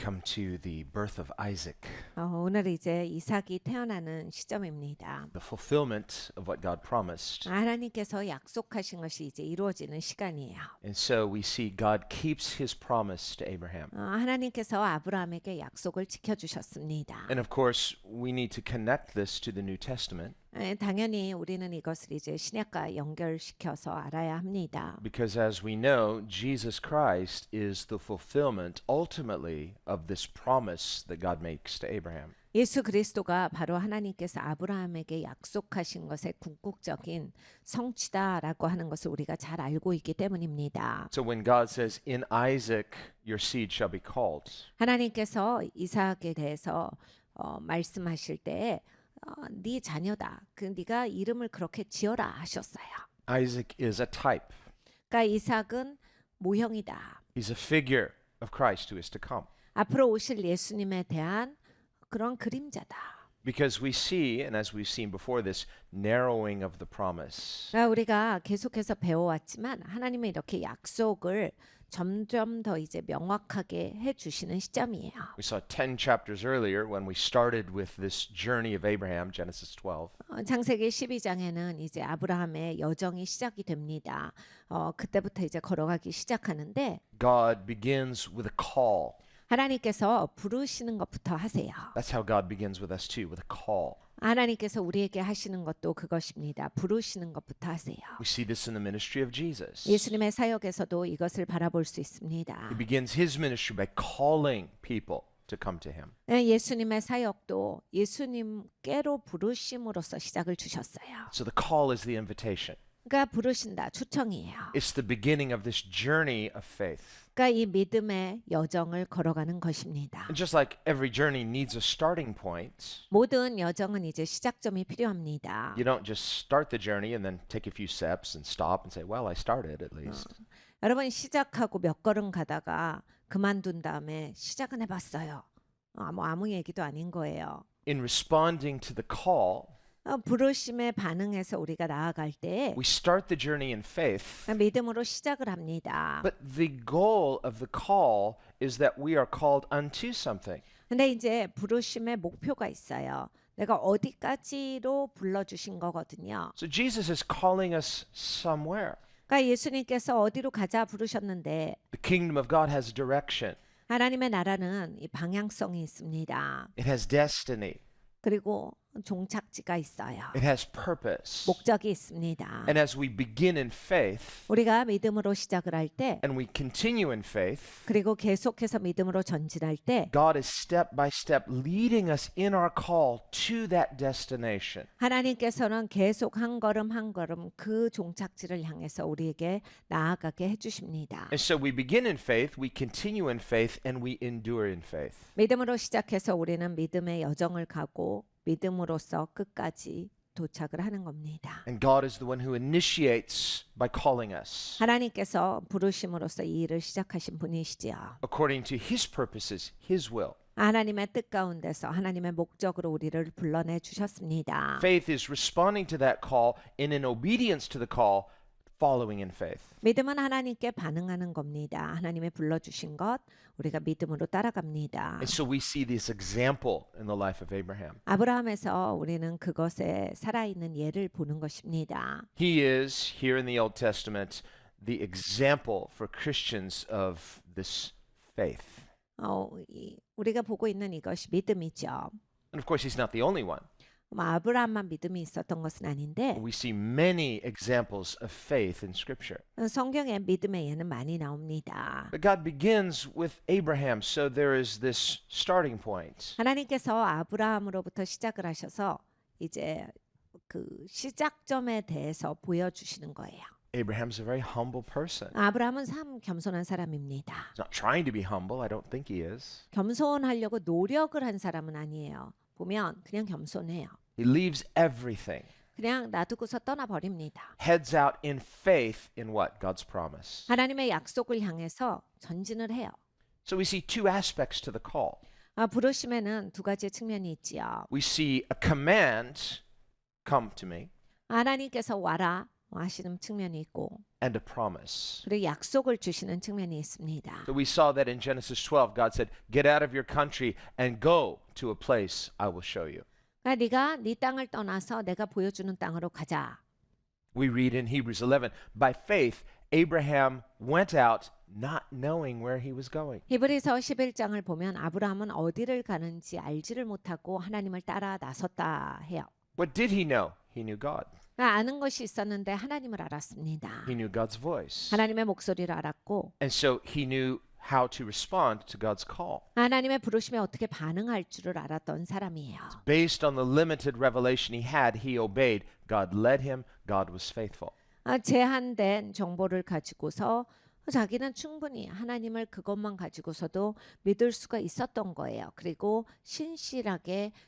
come to the birth of Isaac, 오늘 이제 이삭이 태어나는 시점입니다. the fulfillment of what God promised. 하나님께서 약속하신 것이 이제 이루어지는 시간이에요. And so we see God keeps his promise to Abraham. 하나님께서 아브라함에게 약속을 지켜주셨습니다. And of course, we need to connect this to the New Testament 당연히 우리는 이것을 이제 신약과 연결시켜서 알아야 합니다. because as we know, Jesus Christ is the fulfillment ultimately of this promise that God makes to Abraham. 예수 그리스도가 바로 하나님께서 아브라함에게 약속하신 것의 궁극적인 성취다라고 하는 것을 우리가 잘 알고 있기 때문입니다. So when God says, "In Isaac your seed shall be called," 하나님께서 이삭에 대해서 말씀하실 때 네 자녀다. 네가 이름을 그렇게 지어라 하셨어요. Isaac is a type. 그러니까 이삭은 모형이다. He's a figure of Christ who is to come. 앞으로 오실 예수님에 대한 그런 그림자다. Because we see, and as we've seen before, this narrowing of the promise. 그러니까 우리가 계속해서 배워왔지만 하나님은 이렇게 약속을 점점 더 이제 명확하게 해주시는 시점이에요. We saw 10 chapters earlier when we started with this journey of Abraham, Genesis 12. 창세기 12장에는 이제 아브라함의 여정이 시작이 됩니다. 그때부터 이제 걸어가기 시작하는데 God begins with a call. 하나님께서 부르시는 것부터 하세요. That's how God begins with us too, with a call. 하나님께서 우리에게 하시는 것도 그것입니다. 부르시는 것부터 하세요. We see this in the ministry of Jesus. 예수님의 사역에서도 이것을 바라볼 수 있습니다. He begins his ministry by calling people to come to him. 예수님의 사역도 예수님께로 부르심으로써 시작을 주셨어요. So the call is the invitation. 그러니까 부르신다, 초청이에요. It's the beginning of this journey of faith. 그러니까 이 믿음의 여정을 걸어가는 것입니다. And just like every journey needs a starting point, 모든 여정은 이제 시작점이 필요합니다. you don't just start the journey and then take a few steps and stop and say, well, I started at least. 여러분 시작하고 몇 걸음 가다가 그만둔 다음에 시작은 해봤어요. 아무 얘기도 아닌 거예요. In responding to the call, 부르심에 반응해서 우리가 나아갈 때 we start the journey in faith, 믿음으로 시작을 합니다. but the goal of the call is that we are called unto something. 근데 이제 부르심의 목표가 있어요. 내가 어디까지로 불러주신 거거든요. So Jesus is calling us somewhere. 그러니까 예수님께서 어디로 가자 부르셨는데 The kingdom of God has direction. 하나님의 나라는 이 방향성이 있습니다. It has destiny. 그리고 종착지가 있어요. It has purpose. 목적이 있습니다. And as we begin in faith 우리가 믿음으로 시작을 할 때 and we continue in faith, 그리고 계속해서 믿음으로 전진할 때 God is step by step leading us in our call to that destination. 하나님께서는 계속 한 걸음 한 걸음 그 종착지를 향해서 우리에게 나아가게 해주십니다. And so we begin in faith, we continue in faith, and we endure in faith. 믿음으로 시작해서 우리는 믿음의 여정을 가고 믿음으로써 끝까지 도착을 하는 겁니다. And God is the one who initiates by calling us 하나님께서 부르심으로써 이 일을 시작하신 분이시지요. according to his purposes, his will. 하나님의 뜻 가운데서 하나님의 목적으로 우리를 불러내 주셨습니다. Faith is responding to that call and in obedience to the call, following in faith. 믿음은 하나님께 반응하는 겁니다. 하나님의 불러주신 것 우리가 믿음으로 따라갑니다. And so we see this example in the life of Abraham. 아브라함에서 우리는 그것에 살아있는 예를 보는 것입니다. He is, here in the Old Testament, the example for Christians of this faith. 우리가 보고 있는 이것이 믿음이죠. And of course, he's not the only one. 아브라함만 믿음이 있었던 것은 아닌데 We see many examples of faith in Scripture. 성경에 믿음의 예는 많이 나옵니다. But God begins with Abraham, so there is this starting point. 하나님께서 아브라함으로부터 시작을 하셔서 이제 그 시작점에 대해서 보여주시는 거예요. Abraham's a very humble person. 아브라함은 참 겸손한 사람입니다. He's not trying to be humble. I don't think he is. 겸손하려고 노력을 한 사람은 아니에요. 보면 그냥 겸손해요. He leaves everything, 그냥 놔두고서 떠나버립니다. heads out in faith in what? God's promise. 하나님의 약속을 향해서 전진을 해요. So we see two aspects to the call. 부르심에는 두 가지의 측면이 있지요. We see a command, come to me, 하나님께서 와라, 하시는 측면이 있고 and a promise. 그리고 약속을 주시는 측면이 있습니다. So we saw that in Genesis 12, God said, "Get out of your country and go to a place I will show you." 그러니까 네가 네 땅을 떠나서 내가 보여주는 땅으로 가자. We read in Hebrews 11, "By faith Abraham went out not knowing where he was going." 히브리서 11장을 보면 아브라함은 어디를 가는지 알지를 못하고 하나님을 따라 나섰다 해요. What did he know? He knew God. 그러니까 아는 것이 있었는데 하나님을 알았습니다. He knew God's voice. 하나님의 목소리를 알았고 And so he knew how to respond to God's call. 하나님의 부르심에 어떻게 반응할 줄을 알았던 사람이에요. Based on the limited revelation he had, he obeyed. God led him. God was faithful. 제한된 정보를 가지고서 자기는 충분히 하나님을 그것만 가지고서도 믿을 수가 있었던 거예요. 그리고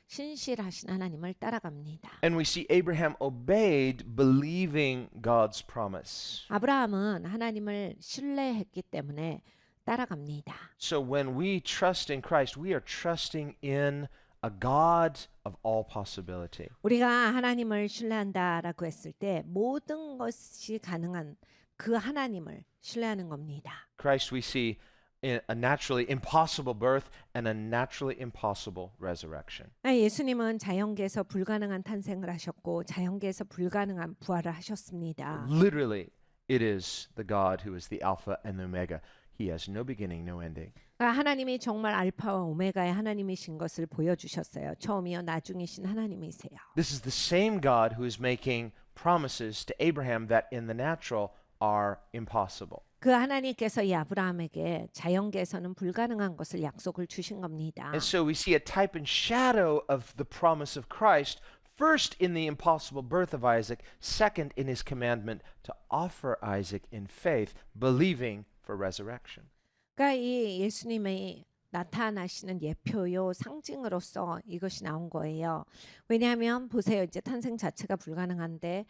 신실하신 하나님을 따라갑니다. And we see Abraham obeyed, believing God's promise. 아브라함은 하나님을 신뢰했기 때문에 따라갑니다. So when we trust in Christ, we are trusting in a God of all possibility. 우리가 하나님을 신뢰한다라고 했을 때 모든 것이 가능한 그 하나님을 신뢰하는 겁니다. Christ we see in a naturally impossible birth and a naturally impossible resurrection. 예수님은 자연계에서 불가능한 탄생을 하셨고 자연계에서 불가능한 부활을 하셨습니다. Literally, it is the God who is the Alpha and the Omega. He has no beginning, no ending. 하나님이 정말 알파와 오메가의 하나님이신 것을 보여주셨어요. 처음이요 나중이신 하나님이세요. This is the same God who is making promises to Abraham that in the natural are impossible. 그 하나님께서 이 아브라함에게 자연계에서는 불가능한 것을 약속을 주신 겁니다. And so we see a type and shadow of the promise of Christ, first in the impossible birth of Isaac, second in his commandment to offer Isaac in faith, believing for resurrection. 그러니까 이 예수님의 나타나시는 예표요 상징으로서 이것이 나온 거예요. 왜냐하면 보세요. 이제 탄생 자체가 불가능한데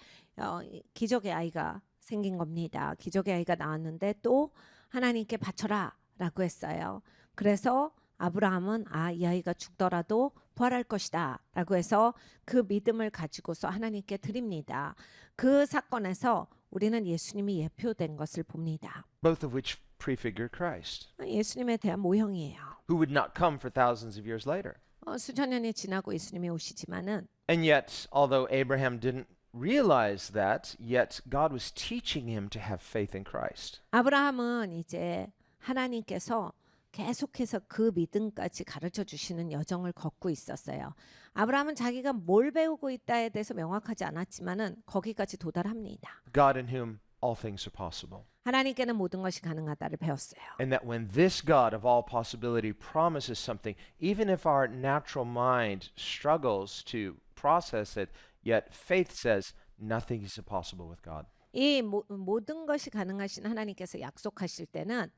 기적의 아이가 생긴 겁니다. 기적의 아이가 나왔는데 또 하나님께 바쳐라 라고 했어요. 그래서 아브라함은 이 아이가 죽더라도 부활할 것이다 라고 해서 그 믿음을 가지고서 하나님께 드립니다. 그 사건에서 우리는 예수님이 예표된 것을 봅니다. Both of which prefigure Christ, 예수님에 대한 모형이에요. who would not come for thousands of years later. 수천 년이 지나고 예수님이 오시지만은 And yet, although Abraham didn't realize that, yet God was teaching him to have faith in Christ. 아브라함은 이제 하나님께서 계속해서 그 믿음까지 가르쳐 주시는 여정을 걷고 있었어요. 아브라함은 자기가 뭘 배우고 있다에 대해서 명확하지 않았지만은 거기까지 도달합니다. God in whom all things are possible. 하나님께는 모든 것이 가능하다를 배웠어요. And that when this God of all possibility promises something, even if our natural mind struggles to process it, yet faith says nothing is impossible with God. 이 모든 것이 가능하신 하나님께서 약속하실 때는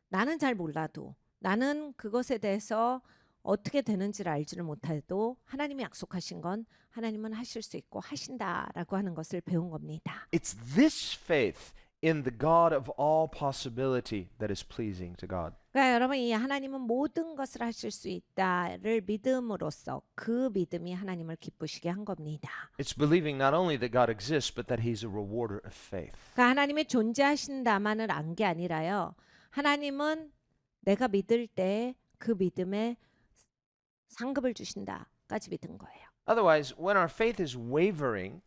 나는 잘 몰라도 나는 그것에 대해서 어떻게 되는지를 알지를 못해도 하나님이 약속하신 건 하나님은 하실 수 있고 하신다라고 하는 것을 배운 겁니다. It's this faith in the God of all possibility that is pleasing to God. 그러니까 여러분 이 하나님은 모든 것을 하실 수 있다를 믿음으로써 그 믿음이 하나님을 기쁘시게 한 겁니다. It's believing not only that God exists, but that He's a rewarder of faith. 그러니까 하나님이 존재하신다만을 안 게 아니라요. 하나님은 내가 믿을 때 그 믿음에 상급을 주신다까지 믿은 거예요. Otherwise, when our faith is wavering,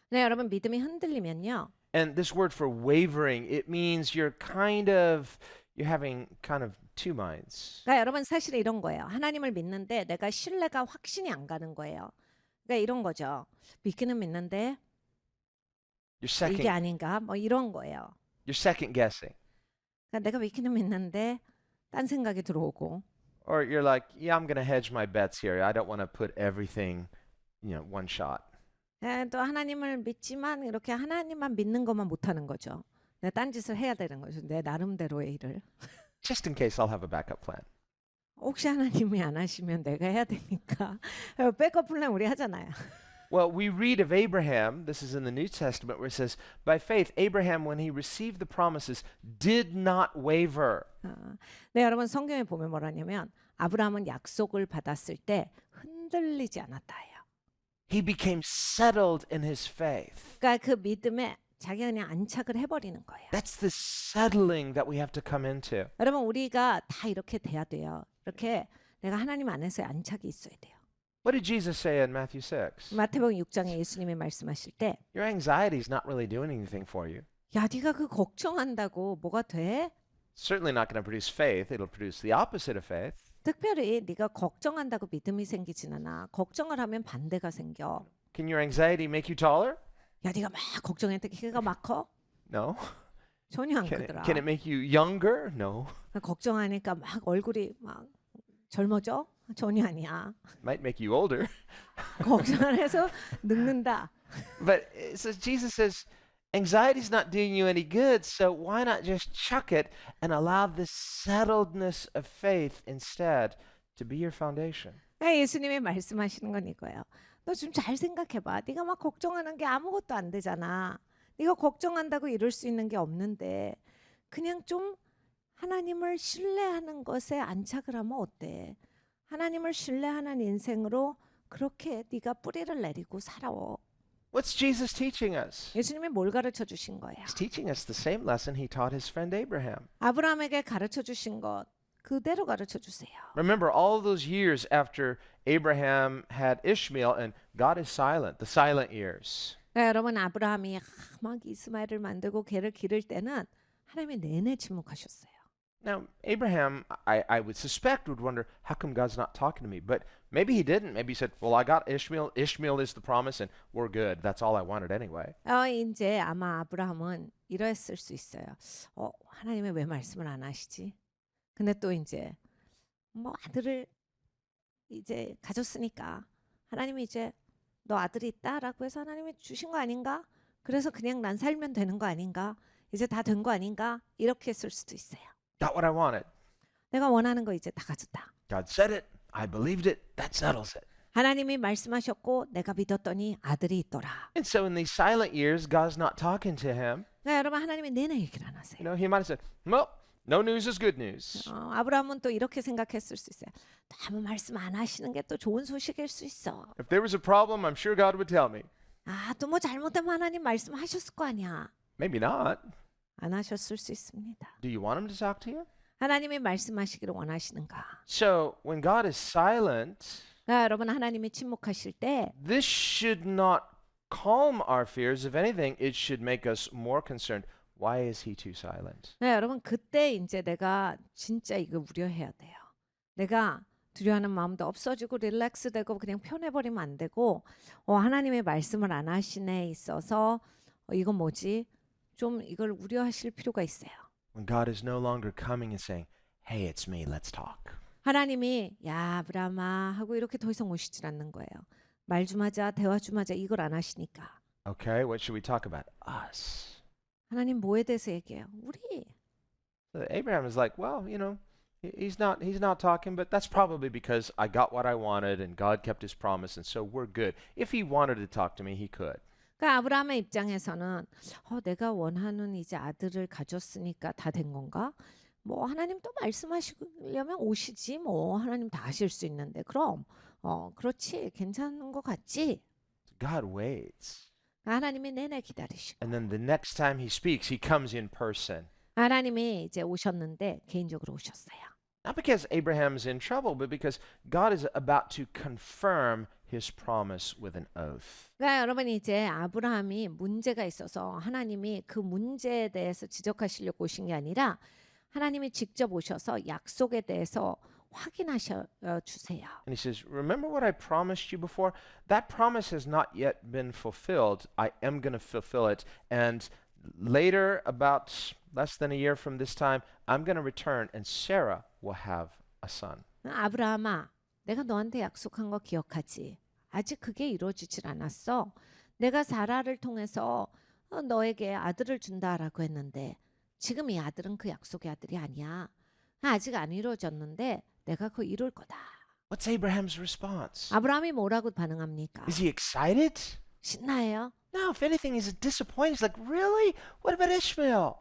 네, 여러분 믿음이 흔들리면요. and this word for wavering, it means you're having kind of two minds. 그러니까 여러분 사실 이런 거예요. 하나님을 믿는데 내가 신뢰가 확신이 안 가는 거예요. 그러니까 이런 거죠. 믿기는 믿는데 You're 이게 아닌가? 뭐 이런 거예요. second guessing. 그러니까 내가 믿기는 믿는데 딴 생각이 들어오고 Or you're like, yeah, I'm going to hedge my bets here. I don't want to put everything, one shot. 또 하나님을 믿지만 이렇게 하나님만 믿는 것만 못하는 거죠. 내가 딴 짓을 해야 되는 거죠. 내 나름대로의 일을. Just in case I'll have a backup plan. 혹시 하나님이 안 하시면 내가 해야 되니까 백업 플랜 우리 하잖아요. Well, we read of Abraham, this is in the New Testament, where it says, by faith, Abraham, when he received the promises, did not waver. 네, 여러분 성경에 보면 뭐라냐면 아브라함은 약속을 받았을 때 흔들리지 않았다예요. He became settled in his faith. 그러니까 그 믿음에 자기가 그냥 안착을 해버리는 거예요. That's the settling that we have to come into. 여러분 우리가 다 이렇게 돼야 돼요. 이렇게 내가 하나님 안에서 안착이 있어야 돼요. What did Jesus say in Matthew 6? 마태복음 6장에 예수님이 말씀하실 때 Your anxiety is not really doing anything for you. 야, 네가 그 걱정한다고 뭐가 돼? Certainly not going to produce faith. It'll produce the opposite of faith. 특별히 네가 걱정한다고 믿음이 생기진 않아. 걱정을 하면 반대가 생겨. Can your anxiety make you taller? 야, 네가 막 걱정했더니 키가 막 커? No. 전혀 안 Can 크더라. it make you younger? No. 걱정하니까 막 얼굴이 막 젊어져? 전혀 아니야. Might make you older. 걱정을 해서 늙는다. But so Jesus says, anxiety is not doing you any good, so why not just chuck it and allow the settledness of faith instead to be your foundation? 예수님이 말씀하시는 건 이거예요. 너 좀 잘 생각해봐. 네가 막 걱정하는 게 아무것도 안 되잖아. 네가 걱정한다고 이룰 수 있는 게 없는데 그냥 좀 하나님을 신뢰하는 것에 안착을 하면 어때? 하나님을 신뢰하는 인생으로 그렇게 네가 뿌리를 내리고 살아오. What's Jesus teaching us? 예수님이 뭘 가르쳐 주신 거예요? He's teaching us the same lesson he taught his friend Abraham. 아브라함에게 가르쳐 주신 것 그대로 가르쳐 주세요. Remember all those years after Abraham had Ishmael and God is silent, the silent years. 그러니까 여러분 아브라함이 막 이스마엘을 만들고 걔를 기를 때는 하나님이 내내 침묵하셨어요. Now, Abraham, I would suspect, would wonder, how come God's not talking to me? But maybe he didn't. Maybe he said, well, I got Ishmael. Ishmael is the promise, and we're good. That's all I wanted anyway. 이제 아마 아브라함은 이러했을 수 있어요. 하나님이 왜 말씀을 안 하시지? 근데 또 이제 뭐 아들을 이제 가졌으니까 하나님이 이제 너 아들이 있다라고 해서 하나님이 주신 거 아닌가? 그래서 그냥 난 살면 되는 거 아닌가? 이제 다 된 거 아닌가? 이렇게 했을 수도 있어요. Got what I wanted. 내가 원하는 거 이제 다 가졌다. God said it. I believed it. That settles it. 하나님이 말씀하셨고 내가 믿었더니 아들이 있더라. And so in these silent years, God's not talking to him. 그러니까 여러분 하나님이 내내 얘기를 안 하세요. He might have said, well, no news is good news. 아브라함은 또 이렇게 생각했을 수 있어요. 아무 말씀 안 하시는 게 또 좋은 소식일 수 있어. If there was a problem, I'm sure God would tell me. 또 뭐 잘못되면 하나님 말씀하셨을 거 아니야. Maybe not. 안 하셨을 수 있습니다. Do you want him to talk to you? 하나님이 말씀하시기를 원하시는가? So when God is silent, 여러분 하나님이 침묵하실 때 this should not calm our fears. If anything, it should make us more concerned. Why is he too silent? 여러분 그때 이제 내가 진짜 이거 우려해야 돼요. 내가 두려워하는 마음도 없어지고 릴렉스되고 그냥 편해버리면 안 되고 하나님의 말씀을 안 하시네 있어서 이건 뭐지? 좀 이걸 우려하실 필요가 있어요. When God is no longer coming and saying, hey, it's me, let's talk. 하나님이 야 아브라함아 하고 이렇게 더 이상 오시질 않는 거예요. 말 좀 하자 대화 좀 하자 이걸 안 하시니까. Okay, what should we talk about? Us. 하나님 뭐에 대해서 얘기해요? 우리. So Abraham is like, well, he's not talking, but that's probably because I got what I wanted and God kept his promise, and so we're good. If he wanted to talk to me, he could. 그러니까 아브라함의 입장에서는 내가 원하는 이제 아들을 가졌으니까 다 된 건가? 뭐 하나님 또 말씀하시려면 오시지 뭐 하나님 다 하실 수 있는데 그럼 그렇지 괜찮은 것 같지? God waits. 하나님이 내내 기다리시고 And then the next time he speaks, he comes in person. 하나님이 이제 오셨는데 개인적으로 오셨어요. Not because Abraham's in trouble, but because God is about to confirm his promise with an oath. 그러니까 여러분 이제 아브라함이 문제가 있어서 하나님이 그 문제에 대해서 지적하시려고 오신 게 아니라 하나님이 직접 오셔서 약속에 대해서 확인하셔 주세요. And he says, remember what I promised you before? That promise has not yet been fulfilled. I am going to fulfill it. And later, about less than a year from this time, I'm going to return and Sarah will have a son. 아브라함아, 내가 너한테 약속한 거 기억하지? 아직 그게 이루어지질 않았어. 내가 사라를 통해서 너에게 아들을 준다라고 했는데 지금 이 아들은 그 약속의 아들이 아니야. 아직 안 이루어졌는데 내가 그거 이룰 거다. What's Abraham's response? 아브라함이 뭐라고 반응합니까? Is he excited? 신나해요? No, if anything, he's disappointed. He's like, really? What about Ishmael?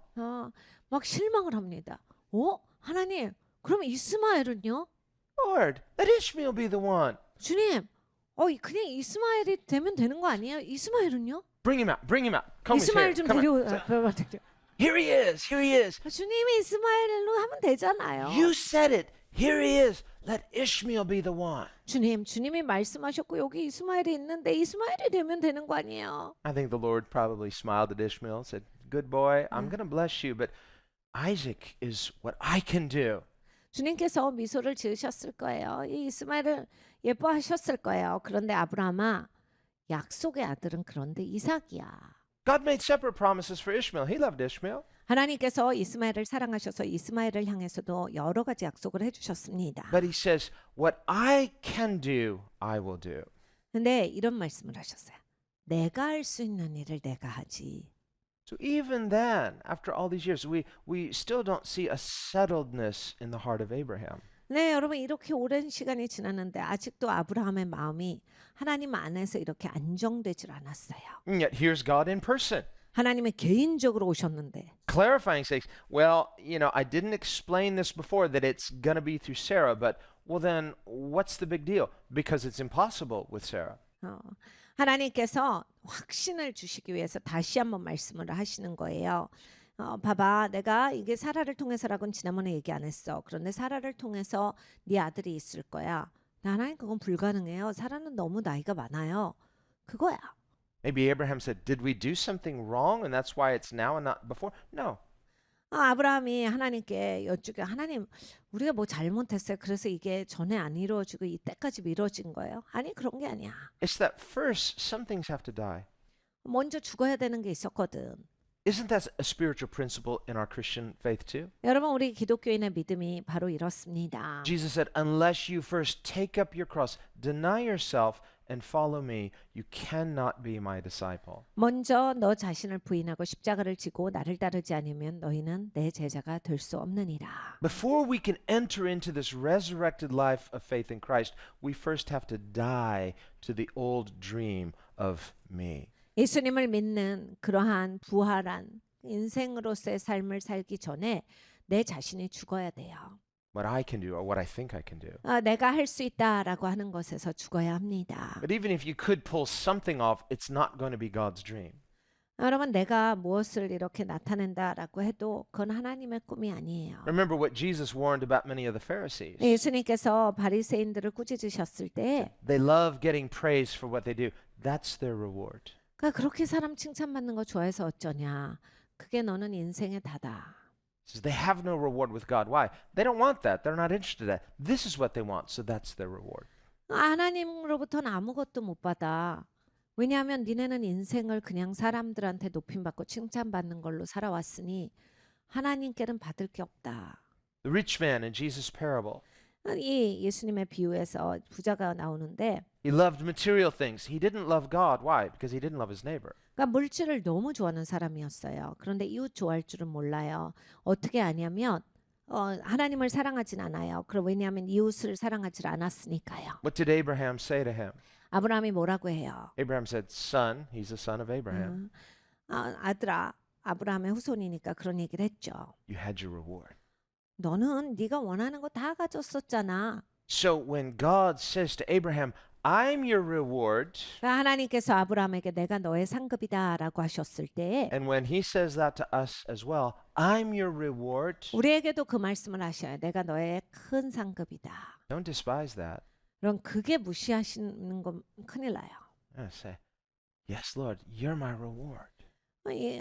막 실망을 합니다. 하나님, 그럼 이스마엘은요? Lord, let Ishmael be the one. 주님, 그냥 이스마엘이 되면 되는 거 아니에요? 이스마엘은요? Bring him out. Bring him out. Come 이스마엘 here. 좀 Come on. 데려와. Here he is. Here he is. 주님이 이스마엘로 하면 되잖아요. You said it. Here he is. Let Ishmael be the one. 주님이 말씀하셨고 여기 이스마엘이 있는데 이스마엘이 되면 되는 거 아니에요? I think the Lord probably smiled at Ishmael and said, good boy, I'm going to bless you, but Isaac is what I can do. 주님께서 미소를 지으셨을 거예요. 이 이스마엘을 예뻐하셨을 거예요. 그런데 아브라함아, 약속의 아들은 그런데 이삭이야. God made separate promises for Ishmael. He loved Ishmael. 하나님께서 이스마엘을 사랑하셔서 이스마엘을 향해서도 여러 가지 약속을 해주셨습니다. But he says, what I can do, I will do. 근데 이런 말씀을 하셨어요. 내가 할 수 있는 일을 내가 하지. So even then, after all these years, we still don't see a settledness in the heart of Abraham. 네, 여러분 이렇게 오랜 시간이 지났는데 아직도 아브라함의 마음이 하나님 안에서 이렇게 안정되질 않았어요. And yet here's God in person, 하나님의 개인적으로 오셨는데 clarifying, saying, well, I didn't explain this before that it's going to be through Sarah, but well then, what's the big deal? Because it's impossible with Sarah. 하나님께서 확신을 주시기 위해서 다시 한번 말씀을 하시는 거예요. 봐봐, 내가 이게 사라를 통해서라고는 지난번에 얘기 안 했어. 그런데 사라를 통해서 네 아들이 있을 거야. 하나님 그건 불가능해요. 사라는 너무 나이가 많아요. 그거야. Maybe Abraham said, did we do something wrong and that's why it's now and not before? No. 아브라함이 하나님께 여쭈게 하나님 우리가 뭐 잘못했어요. 그래서 이게 전에 안 이루어지고 이때까지 미뤄진 거예요. 아니 그런 게 아니야. It's that first some things have to die. 먼저 죽어야 되는 게 있었거든. Isn't that a spiritual principle in our Christian faith too? 여러분 우리 기독교인의 믿음이 바로 이렇습니다. Jesus said, unless you first take up your cross, deny yourself, and follow me, you cannot be my disciple. 먼저 너 자신을 부인하고 십자가를 지고 나를 따르지 않으면 너희는 내 제자가 될 수 없느니라. Before we can enter into this resurrected life of faith in Christ, we first have to die to the old dream of me. 예수님을 믿는 그러한 부활한 인생으로서의 삶을 살기 전에 내 자신이 죽어야 돼요. What I can do or what I think I can do. 내가 할 수 있다라고 하는 것에서 죽어야 합니다. But even if you could pull something off, it's not going to be God's dream. 여러분 내가 무엇을 이렇게 나타낸다라고 해도 그건 하나님의 꿈이 아니에요. Remember what Jesus warned about many of the Pharisees. 예수님께서 바리새인들을 꾸짖으셨을 때 They love getting praise for what they do. That's their reward. 그렇게 사람 칭찬받는 거 좋아해서 어쩌냐. 그게 너는 인생의 다다. Says they have no reward with God. Why? They don't want that. They're not interested in that. This is what they want, so that's their reward. 하나님으로부터는 아무것도 못 받아. 왜냐하면 니네는 인생을 그냥 사람들한테 높임받고 칭찬받는 걸로 살아왔으니 하나님께는 받을 게 없다. The rich man in Jesus' parable, 이 예수님의 비유에서 부자가 나오는데 he loved material things. He didn't love God. Why? Because he didn't love his neighbor. 그러니까 물질을 너무 좋아하는 사람이었어요. 그런데 이웃 좋아할 줄은 몰라요. 어떻게 아냐면 하나님을 사랑하진 않아요. 왜냐하면 이웃을 사랑하지 않았으니까요. What did Abraham say to him? 아브라함이 뭐라고 해요? Abraham said, son, he's the son of Abraham. 아들아, 아브라함의 후손이니까 그런 얘기를 했죠. You had your reward. 너는 네가 원하는 거 다 가졌었잖아. So when God says to Abraham, I'm your reward, 하나님께서 아브라함에게 내가 너의 상급이다라고 하셨을 때 and when he says that to us as well, I'm your reward, 우리에게도 그 말씀을 하셔요. 내가 너의 큰 상급이다. don't despise that. 그럼 그게 무시하시는 건 큰일 나요. Say, yes, Lord, you're my reward.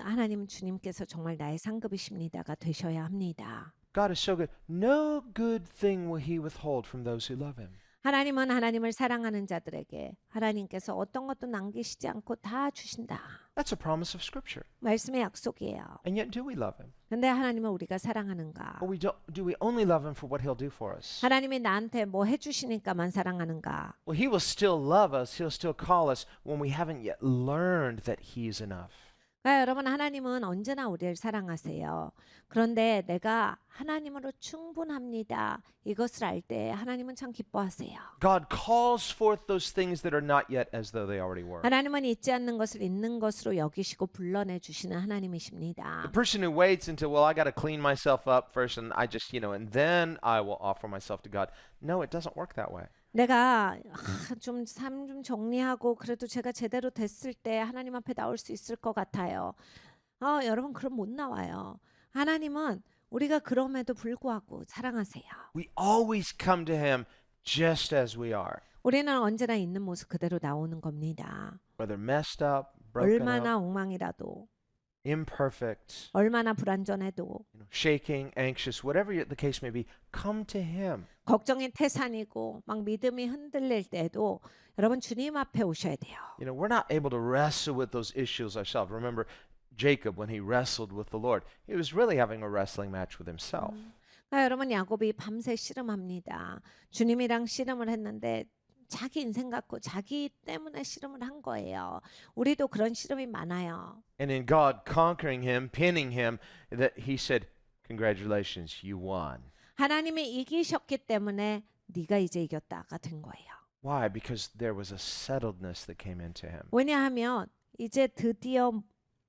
하나님 주님께서 정말 나의 상급이십니다가 되셔야 합니다. God is so good. No good thing will he withhold from those who love him. 하나님은 하나님을 사랑하는 자들에게 하나님께서 어떤 것도 남기시지 않고 다 주신다. That's a promise of Scripture. 말씀의 약속이에요. And yet, do we love him? 근데 하나님은 우리가 사랑하는가? Or do we only love him for what he'll do for us? 하나님이 나한테 뭐 해주시니까만 사랑하는가? Well, he will still love us. He'll still call us when we haven't yet learned that he is enough. 그러니까 여러분 하나님은 언제나 우리를 사랑하세요. 그런데 내가 하나님으로 충분합니다. 이것을 알 때 하나님은 참 기뻐하세요. God calls forth those things that are not yet as though they already were. 하나님은 있지 않는 것을 있는 것으로 여기시고 불러내 주시는 하나님이십니다. The person who waits until, well, I got to clean myself up first and I just, and then I will offer myself to God. No, it doesn't work that way. 내가 좀 삶 좀 정리하고 그래도 제가 제대로 됐을 때 하나님 앞에 나올 수 있을 것 같아요. 여러분 그럼 못 나와요. 하나님은 우리가 그럼에도 불구하고 사랑하세요. We always come to Him just as we are, 우리는 언제나 있는 모습 그대로 나오는 겁니다. whether messed up, broken up, 얼마나 엉망이라도, imperfect, 얼마나 불완전해도, shaking, anxious, whatever the case may be, come to Him. 걱정이 태산이고 막 믿음이 흔들릴 때도 여러분 주님 앞에 오셔야 돼요. We're not able to wrestle with those issues ourselves. Remember Jacob when he wrestled with the Lord. He was really having a wrestling match with himself. 여러분 야곱이 밤새 씨름합니다. 주님이랑 씨름을 했는데 자기 인생 갖고 자기 때문에 씨름을 한 거예요. 우리도 그런 씨름이 많아요. And in God conquering him, pinning him, that he said, "Congratulations, you won." 하나님이 이기셨기 때문에 네가 이제 이겼다가 된 거예요. Why? Because there was a settledness that came into him. 왜냐하면 이제 드디어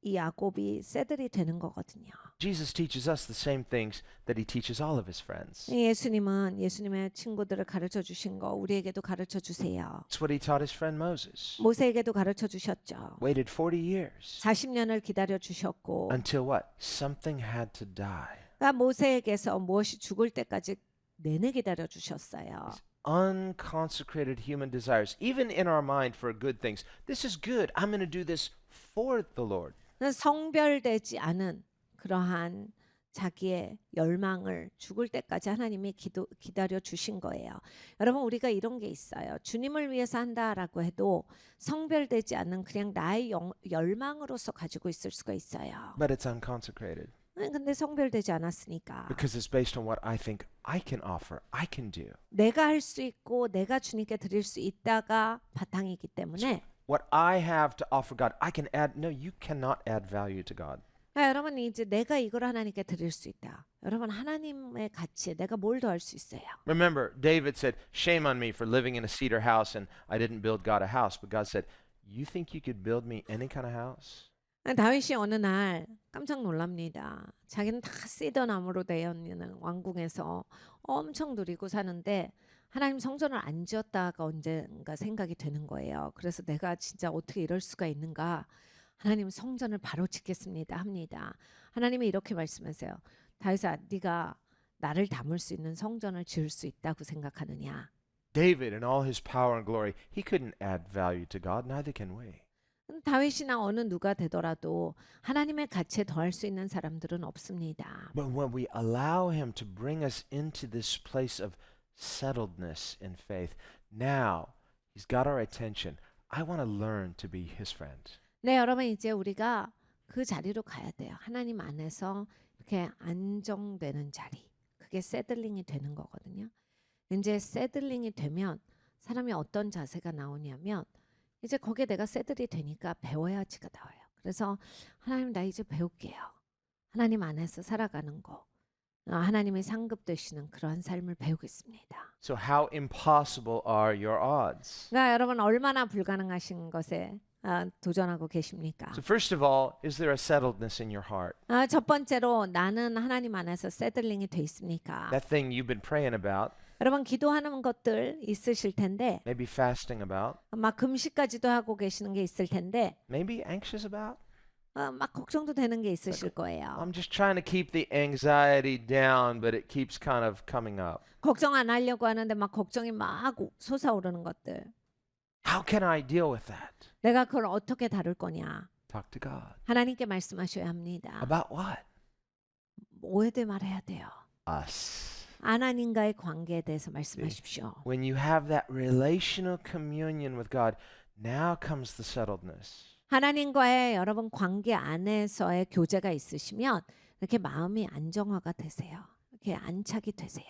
이 야곱이 새들이 되는 거거든요. Jesus teaches us the same things that he teaches all of his friends. 예수님은 예수님의 친구들을 가르쳐 주신 거 우리에게도 가르쳐 주세요. It's what he taught his friend Moses. 모세에게도 가르쳐 주셨죠. Waited 40 years 40년을 기다려 주셨고 until what? Something had to die. 그러니까 모세에게서 무엇이 죽을 때까지 내내 기다려 주셨어요. Unconsecrated human desires, even in our mind for good things. This is good. I'm going to do this for the Lord. 성별되지 않은 그러한 자기의 열망을 죽을 때까지 하나님이 기다려 주신 거예요. 여러분 우리가 이런 게 있어요. 주님을 위해서 한다라고 해도 성별되지 않는 그냥 나의 열망으로서 가지고 있을 수가 있어요. But it's unconsecrated 근데 성별되지 않았으니까 because it's based on what I think I can offer, I can do. 내가 할 수 있고 내가 주님께 드릴 수 있다가 바탕이기 때문에 What I have to offer God, I can add. No, you cannot add value to God. 여러분 이제 내가 이걸 하나님께 드릴 수 있다. 여러분 하나님의 가치에 내가 뭘 더 할 수 있어요. Remember, David said, "Shame on me for living in a cedar house and I didn't build God a house." But God said, "You think you could build me any kind of house?" 다윗이 어느 날 깜짝 놀랍니다. 자기는 다 시더 나무로 되어 있는 왕궁에서 엄청 누리고 사는데 하나님 성전을 안 지었다가 언젠가 생각이 되는 거예요. 그래서 내가 진짜 어떻게 이럴 수가 있는가? 하나님 성전을 바로 짓겠습니다 합니다. 하나님이 이렇게 말씀하세요. 다윗아, 네가 나를 담을 수 있는 성전을 지을 수 있다고 생각하느냐? David, in all his power and glory, he couldn't add value to God. Neither can we. 다윗이나 어느 누가 되더라도 하나님의 가치에 더할 수 있는 사람들은 없습니다. But when we allow him to bring us into this place of settledness in faith, now he's got our attention. I want to learn to be his friend. 네, 여러분 이제 우리가 그 자리로 가야 돼요. 하나님 안에서 이렇게 안정되는 자리. 그게 세들링이 되는 거거든요. 이제 세들링이 되면 사람이 어떤 자세가 나오냐면 이제 거기에 내가 세들이 되니까 배워야지가 나와요. 그래서 하나님 나 이제 배울게요. 하나님 안에서 살아가는 거. 하나님이 상급되시는 그러한 삶을 배우겠습니다. So how impossible are your odds? 그러니까 여러분 얼마나 불가능하신 것에 도전하고 계십니까? So first of all, is there a settledness in your heart? 첫 번째로 나는 하나님 안에서 세들링이 돼 있습니까? That thing you've been praying about, 여러분 기도하는 것들 있으실 텐데 maybe fasting about, 막 금식까지도 하고 계시는 게 있을 텐데 maybe anxious about. 막 걱정도 되는 게 있으실 거예요. I'm just trying to keep the anxiety down, but it keeps kind of coming up. 걱정 안 하려고 하는데 막 걱정이 막 솟아오르는 것들. How can I deal with that? 내가 그걸 어떻게 다룰 거냐? Talk to God. 하나님께 말씀하셔야 합니다. About what? 뭐에 대해 말해야 돼요? Us. 하나님과의 관계에 대해서 말씀하십시오. When you have that relational communion with God, now comes the settledness. 하나님과의 여러분 관계 안에서의 교제가 있으시면 이렇게 마음이 안정화가 되세요. 이렇게 안착이 되세요.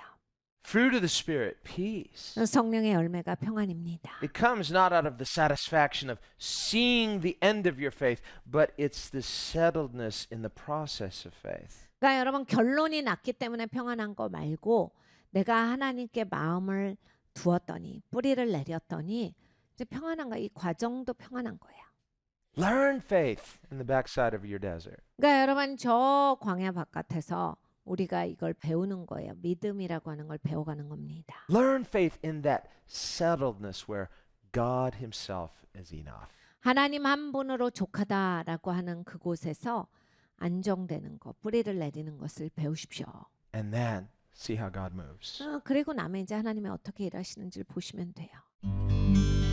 Fruit of the Spirit, peace. 성령의 열매가 평안입니다. It comes not out of the satisfaction of seeing the end of your faith, but it's the settledness in the process of faith. 그러니까 여러분 결론이 났기 때문에 평안한 거 말고 내가 하나님께 마음을 두었더니 뿌리를 내렸더니 이제 평안한 거, 이 과정도 평안한 거예요. Learn faith in the backside of your desert. 그러니까 여러분 저 광야 바깥에서 우리가 이걸 배우는 거예요. 믿음이라고 하는 걸 배워가는 겁니다. Learn faith in that settledness where God Himself is enough. 하나님 한 분으로 족하다라고 하는 그곳에서 안정되는 것, 뿌리를 내리는 것을 배우십시오. And then see how God moves. 그리고 나면 이제 하나님이 어떻게 일하시는지를 보시면 돼요.